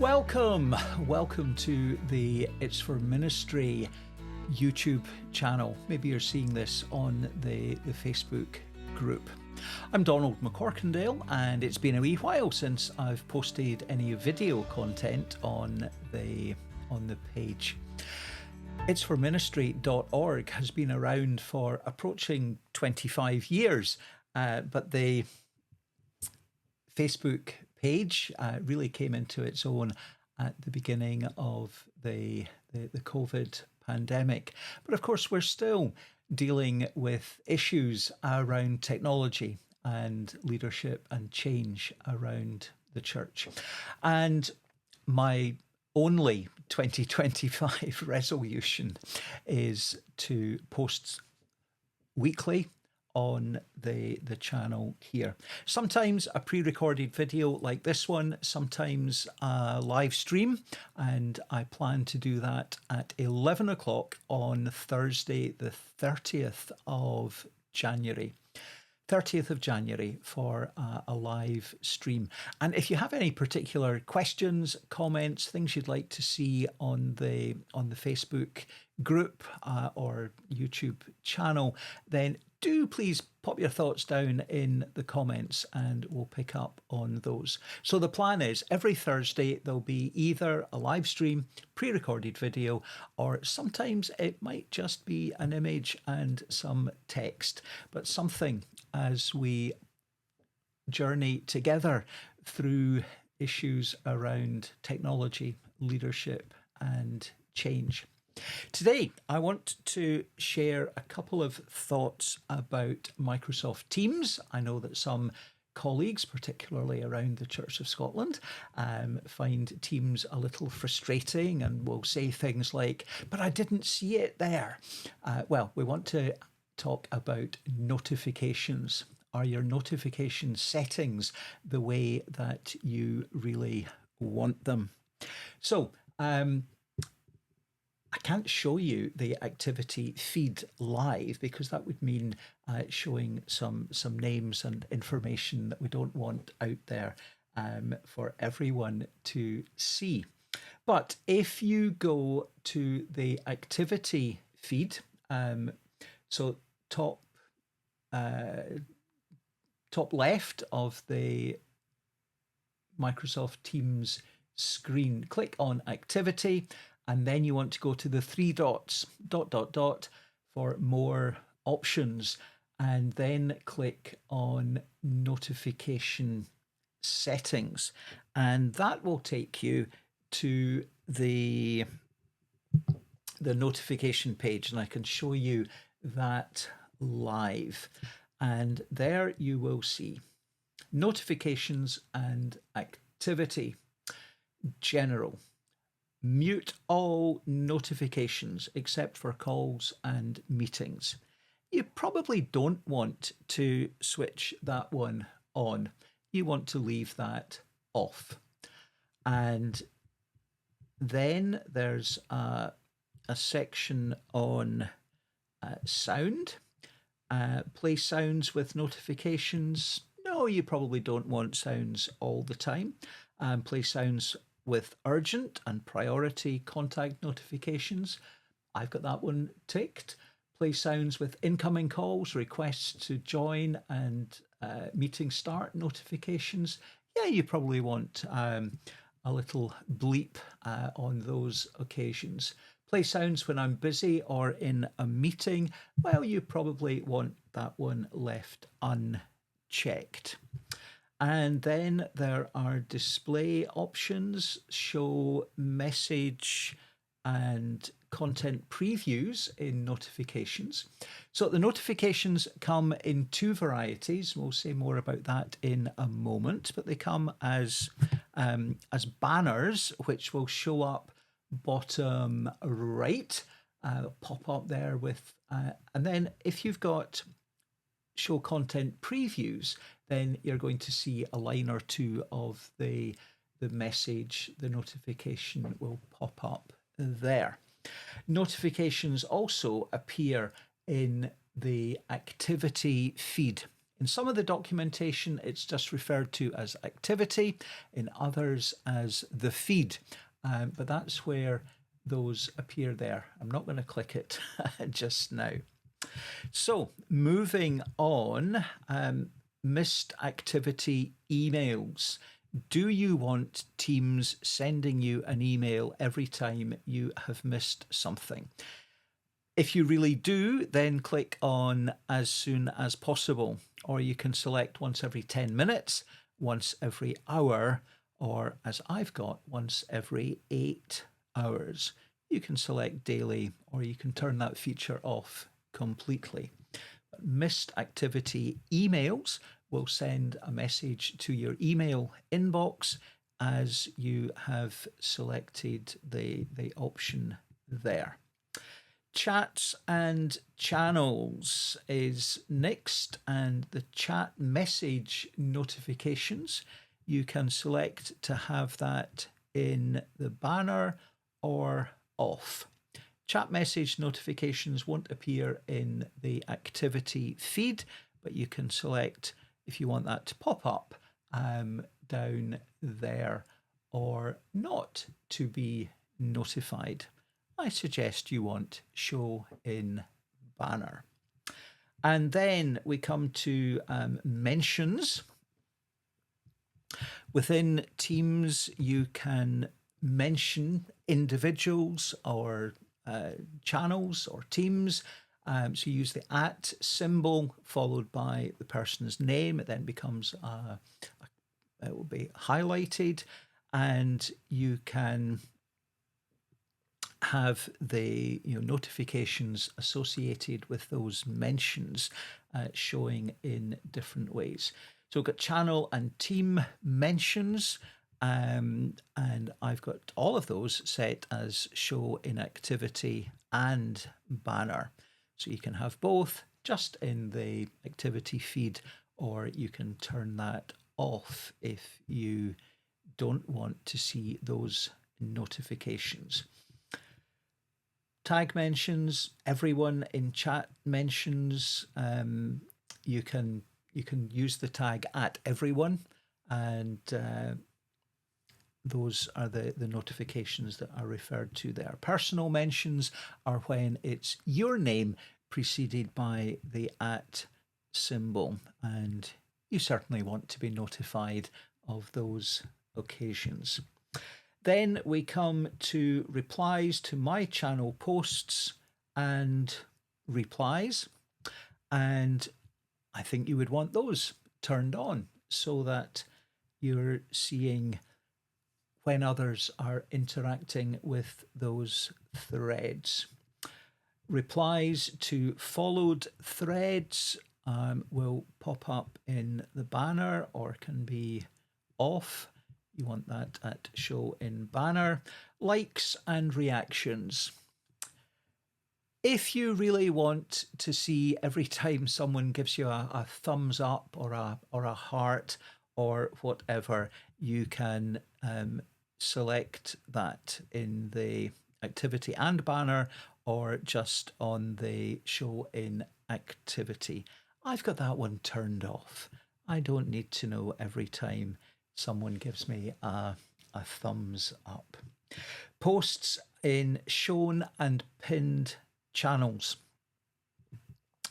Welcome to the It's for Ministry YouTube channel. Maybe you're seeing this on the Facebook group. I'm Donald McCorkindale, and it's been a wee while since I've posted any video content on the page. Itsforministry.org has been around for approaching 25 years, but the Facebook page really came into its own at the beginning of the COVID pandemic. But of course, we're still dealing with issues around technology and leadership and change around the church. And my only 2025 resolution is to post weekly on the channel here. Sometimes a pre-recorded video like this one, sometimes a live stream, and I plan to do that at 11 o'clock on Thursday the 30th of January. 30th of January for a live stream. And if you have any particular questions, comments, things you'd like to see on the Facebook group or YouTube channel, then do please pop your thoughts down in the comments and we'll pick up on those. So the plan is every Thursday there'll be either a live stream, pre-recorded video, or sometimes it might just be an image and some text, but something as we journey together through issues around technology, leadership, and change. Today, I want to share a couple of thoughts about Microsoft Teams. I know that some colleagues, particularly around the Church of Scotland, find Teams a little frustrating and will say things like, but I didn't see it there. Well, we want to talk about notifications. Are your notification settings the way that you really want them? So, I can't show you the activity feed live because that would mean showing some names and information that we don't want out there for everyone to see. But if you go to the activity feed, so top left of the Microsoft Teams screen, click on activity, and then you want to go to the three dots, ... for more options, and then click on notification settings. And that will take you to the notification page, and I can show you that live. And there you will see notifications and activity, general. Mute all notifications except for calls and meetings. You probably don't want to switch that one on. You want to leave that off. And then there's a section on sound. Play sounds with notifications. No, you probably don't want sounds all the time. Play sounds with urgent and priority contact notifications. I've got that one ticked. Play sounds with incoming calls, requests to join, and meeting start notifications. Yeah, you probably want a little bleep on those occasions. Play sounds when I'm busy or in a meeting. Well, you probably want that one left unchecked. And then there are display options, show message and content previews in notifications. So the notifications come in two varieties. We'll say more about that in a moment, but they come as banners, which will show up bottom right, pop up there with, and then if you've got show content previews, then you're going to see a line or two of the message, the notification will pop up there. Notifications also appear in the activity feed. In some of the documentation, it's just referred to as activity, in others as the feed. But that's where those appear there. I'm not going to click it just now. So moving on, missed activity emails. Do you want Teams sending you an email every time you have missed something? If you really do, then click on as soon as possible, or you can select once every 10 minutes, once every hour, or as I've got, once every 8 hours. You can select daily, or you can turn that feature off completely. But missed activity emails will send a message to your email inbox as you have selected the option there. Chats and channels is next, and the chat message notifications, you can select to have that in the banner or off. Chat message notifications won't appear in the activity feed, but you can select if you want that to pop up down there or not to be notified. I suggest you want show in banner. And then we come to mentions. Within Teams, you can mention individuals or channels or teams. So you use the @ symbol followed by the person's name. It then becomes, it will be highlighted, and you can have the notifications associated with those mentions showing in different ways. So we've got channel and team mentions, and I've got all of those set as show in activity and banner. So you can have both just in the activity feed, or you can turn that off if you don't want to see those notifications. Tag mentions, everyone in chat mentions. You can use the tag @everyone, and those are the notifications that are referred to there. Personal mentions are when it's your name preceded by the @ symbol, and you certainly want to be notified of those occasions. Then we come to replies to my channel posts and replies, and I think you would want those turned on so that you're seeing when others are interacting with those threads. Replies to followed threads will pop up in the banner or can be off. You want that at show in banner. Likes and reactions. If you really want to see every time someone gives you a thumbs up or a heart or whatever, you can select that in the activity and banner or just on the show in activity. I've got that one turned off. I don't need to know every time someone gives me a thumbs up. Posts in shown and pinned channels.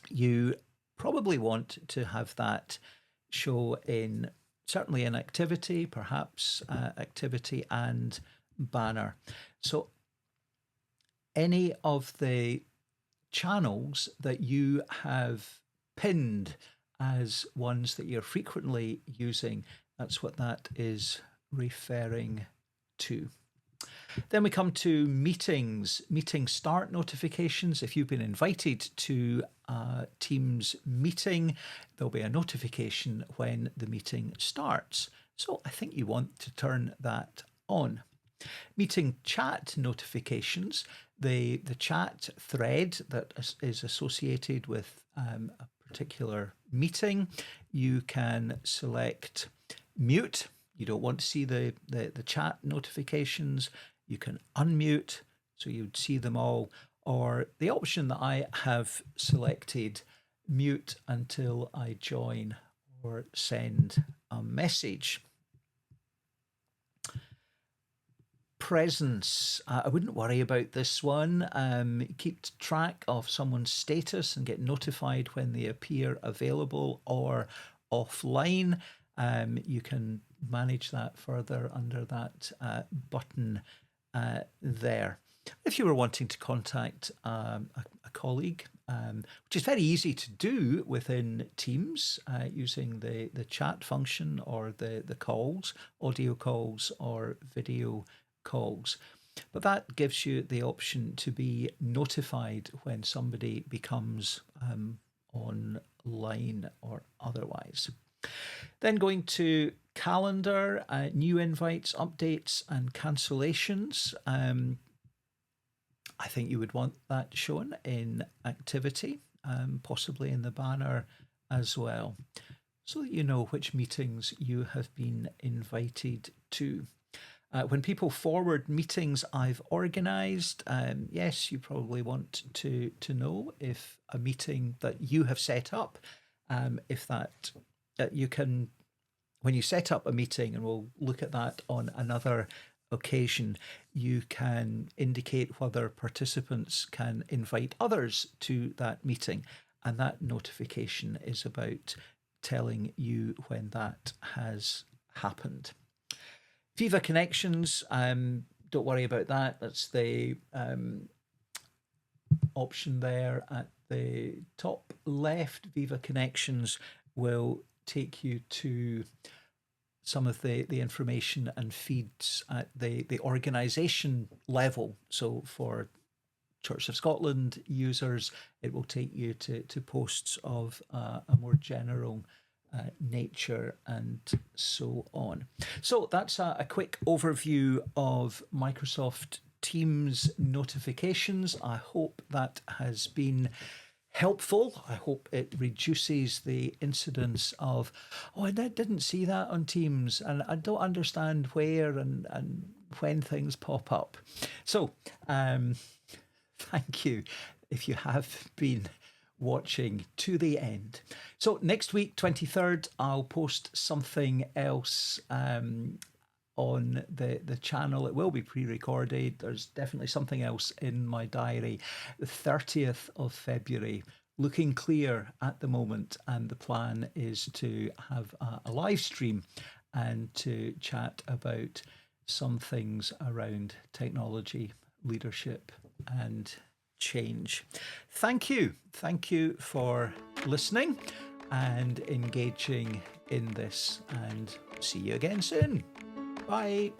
You probably want to have that show in, certainly in activity, perhaps activity and banner. So any of the channels that you have pinned as ones that you're frequently using, that's what that is referring to. Then we come to meetings, meeting start notifications. If you've been invited to a Teams meeting, there'll be a notification when the meeting starts. So I think you want to turn that on. Meeting chat notifications, the chat thread that is associated with a particular meeting, you can select mute. You don't want to see the chat notifications. You can unmute, so you'd see them all. Or the option that I have selected mute until I join or send a message. Presence. I wouldn't worry about this one. Keep track of someone's status and get notified when they appear available or offline. You can manage that further under that button there. If you were wanting to contact a colleague, which is very easy to do within Teams using the chat function or the calls, audio calls or video calls. But that gives you the option to be notified when somebody becomes online or otherwise. Then going to calendar, new invites, updates, and cancellations. I think you would want that shown in activity, possibly in the banner as well, so that you know which meetings you have been invited to. When people forward meetings I've organised, yes, you probably want to know if a meeting that you have set up, if that you can, when you set up a meeting, and we'll look at that on another occasion, you can indicate whether participants can invite others to that meeting, and that notification is about telling you when that has happened. Viva Connections, don't worry about that. That's the option there at the top left. Viva Connections will take you to some of the information and feeds at the organisation level. So for Church of Scotland users, it will take you to posts of a more general nature and so on. So that's a quick overview of Microsoft Teams notifications. I hope that has been helpful. I hope it reduces the incidence of, oh, I didn't see that on Teams and I don't understand where and when things pop up. So thank you if you have been watching to the end. So next week, 23rd, I'll post something else on the channel. It will be pre-recorded. There's definitely something else in my diary. The 30th of February, looking clear at the moment, and the plan is to have a live stream and to chat about some things around technology, leadership, and change. Thank you for listening and engaging in this, and see you again soon. Bye.